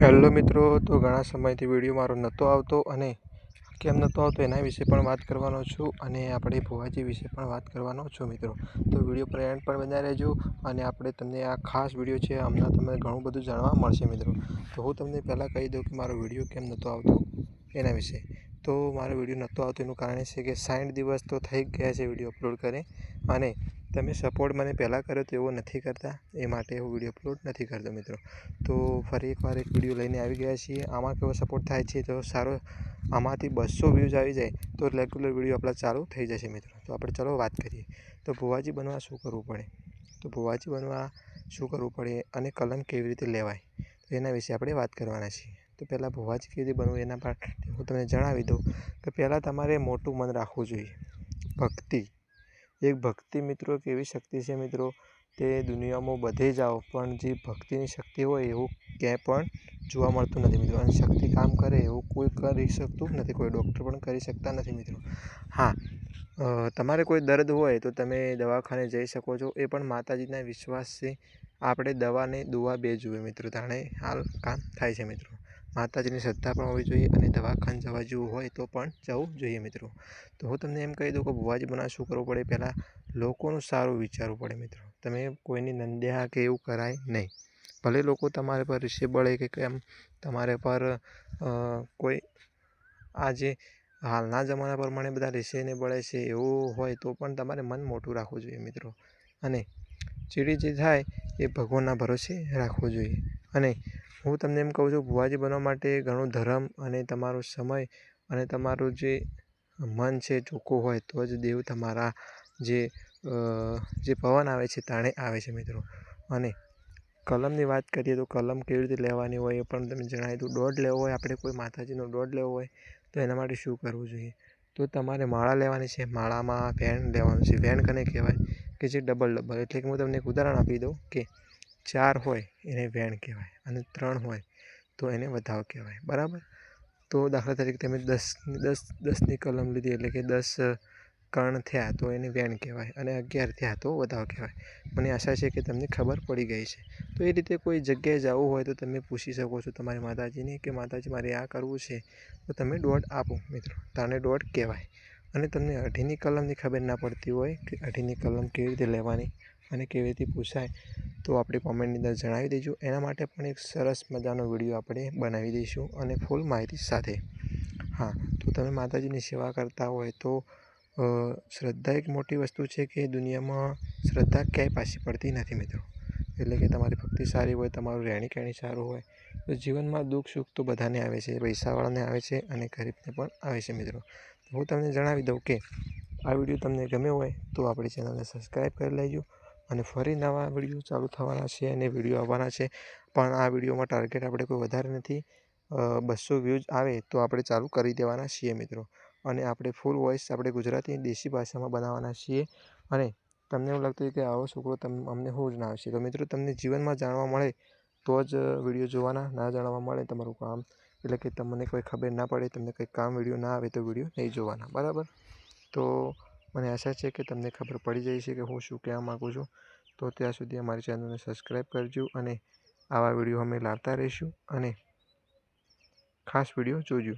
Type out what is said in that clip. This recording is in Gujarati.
હેલો મિત્રો, તો ઘણા સમયથી વિડીયો મારો નહોતો આવતો અને કેમ નહોતો આવતો એના વિશે પણ વાત કરવાનો છું અને આપણે ભુવાજી વિશે પણ વાત કરવાનો છું મિત્રો. તો વિડીયો પર એન્ડ પણ બન્યા રહેજો અને આપણે તમને આ ખાસ વિડીયો છે, હમણાં તમને ઘણું બધું જાણવા મળશે મિત્રો. તો હું તમને પહેલાં કહી દઉં કે મારો વિડીયો કેમ નહોતો આવતો એના વિશે. તો મારો વિડીયો નહોતો આવતો એનું કારણ છે કે 60 દિવસ તો થઈ ગયા છે વિડીયો અપલોડ કરે, અને તમે સપોર્ટ મને પહેલાં કર્યો તો એવો નથી કરતા, એ માટે હું વિડીયો અપલોડ નથી કરતો મિત્રો. તો ફરી એકવાર એક વિડીયો લઈને આવી ગયા છીએ. આમાં કેવો સપોર્ટ થાય છે તો સારો, આમાંથી 200 વ્યૂઝ આવી જાય તો રેગ્યુલર વિડીયો આપણા ચાલુ થઈ જશે મિત્રો. તો આપણે ચલો વાત કરીએ. તો ભુવાજી બનવા શું કરવું પડે, તો ભુવાજી બનવા શું કરવું પડે અને કલમ કેવી રીતે લેવાય, તો એના વિશે આપણે વાત કરવાના છીએ. તો પહેલાં ભુવાજી કેવી રીતે બનવું એના માટે હું તમને જણાવી દઉં કે પહેલાં તમારે મોટું મન રાખવું જોઈએ. ભક્તિ, એક ભક્તિ મિત્રો એક એવી શક્તિ છે મિત્રો, તે દુનિયામાં બધે જાઓ પણ જે ભક્તિની શક્તિ હોય એવું ક્યાંય પણ જોવા મળતું નથી મિત્રો. અને શક્તિ કામ કરે એવું કોઈ કરી શકતું નથી, કોઈ ડૉક્ટર પણ કરી શકતા નથી મિત્રો. હા, તમારે કોઈ દર્દ હોય તો તમે દવાખાને જઈ શકો છો, એ પણ માતાજીના વિશ્વાસથી. આપણે દવાને દુવા બે જોઈએ મિત્રો, તાણે હાલ કામ થાય છે મિત્રો. માતાજીની શ્રદ્ધા પણ હોવી જોઈએ અને દવાખાને જવા જેવું હોય તો પણ જવું જોઈએ મિત્રો. તો હું તમને એમ કહી દઉં કે ભુવાજી બનવા શું કરવું પડે. પહેલાં લોકોનું સારું વિચારવું પડે મિત્રો. તમે કોઈની નિંદા કે એવું કરાય નહીં. ભલે લોકો તમારા પર રીસે બળે કે કેમ તમારા પર કોઈ આજે હાલના જમાના પ્રમાણે બધા રીસે બળે છે એવું હોય તો પણ તમારે મન મોટું રાખવું જોઈએ મિત્રો. અને જે થાય એ ભગવાનના ભરોસે રાખવું જોઈએ. અને હું તમને એમ કહું છું, ભુવાજી બનવા માટે ઘણો ધર્મ અને તમારો સમય અને તમારું જે મન છે ચોખ્ખું હોય તો જ દેવ તમારા જે પવન આવે છે તાણે આવે છે મિત્રો. અને કલમની વાત કરીએ તો કલમ કેવી રીતે લેવાની હોય એ પણ તમે જણાવી દઉં. દોઢ લેવો હોય, આપણે કોઈ માતાજીનો દોઢ લેવો હોય તો એના માટે શું કરવું જોઈએ. તો તમારે માળા લેવાની છે. માળામાં વેણ લેવાનું છે. વેણ કોને કહેવાય કે જે ડબલ એટલે કે હું તમને એક ઉદાહરણ આપી દઉં કે 4 હોય એને વેણ કહેવાય અને 3 હોય તો એને વધાવ કહેવાય, બરાબર. તો દાખલા તરીકે તમે 10ની કલમ લીધી એટલે કે 10 કર્ણ થયા તો એને વેણ કહેવાય અને 11 થયા તો વધાવ કહેવાય. મને આશા છે કે તમને ખબર પડી ગઈ છે. તો એ રીતે કોઈ જગ્યાએ જવું હોય તો તમે પૂછી શકો છો તમારી માતાજીને કે માતાજી મારે આ કરવું છે, તો તમે દોઢ આપો મિત્રો, તાને દોઢ કહેવાય. અને તમને 2.5ની કલમની ખબર ના પડતી હોય કે 2.5ની કલમ કેવી રીતે લેવાની અને કેવી રીતે પૂછાય તો આપણે કોમેન્ટની અંદર જણાવી દેજો. એના માટે પણ એક સરસ મજાનો વિડીયો આપણે બનાવી દઈશું અને ફૂલ માહિતી સાથે. હા, તો તમે માતાજીની સેવા કરતા હોય તો શ્રદ્ધા એક મોટી વસ્તુ છે કે દુનિયામાં શ્રદ્ધા ક્યાંય પાછી પડતી નથી મિત્રો. એટલે કે તમારી ભક્તિ સારી હોય, તમારું રહેણી કહેણી સારું હોય તો જીવનમાં દુઃખ સુખ તો બધાને આવે છે, પૈસાવાળાને આવે છે અને ગરીબને પણ આવે છે મિત્રો. હું તમને જણાવી દઉં કે આ વિડીયો તમને ગમ્યો હોય તો આપણી ચેનલને સબસ્ક્રાઈબ કરી લેજો. અને ફરી નવા વિડીયો ચાલુ થવાના છે અને વિડીયો આવવાના છે, પણ આ વિડીયોમાં ટાર્ગેટ આપણે કોઈ વધારે નથી. 200 વ્યૂઝ આવે તો આપણે ચાલુ કરી દેવાના છીએ મિત્રો. અને આપણે ફૂલ વોઇસ આપણે ગુજરાતી દેશી ભાષામાં બનાવવાના છીએ. અને તમને એવું લાગતું હોય કે આવો છોકરો અમને શું જણાવે છે, તો મિત્રો તમને જીવનમાં જાણવા મળે તો જ વિડીયો જોવાના, ના જાણવા મળે તમારું કામ એટલે કે તમને કોઈ ખબર ના પડે, તમને કંઈ કામ વિડીયો ના આવે તો વિડીયો નહીં જોવાના, બરાબર. તો મને આશા છે કે તમને ખબર પડી જાય છે કે હું શું કહેવા માગું છું. તો ત્યાં સુધી અમારી ચેનલને સબસ્ક્રાઈબ કરજો અને આવા વિડીયો અમે લાવતા રહીશું અને ખાસ વિડીયો જોજો.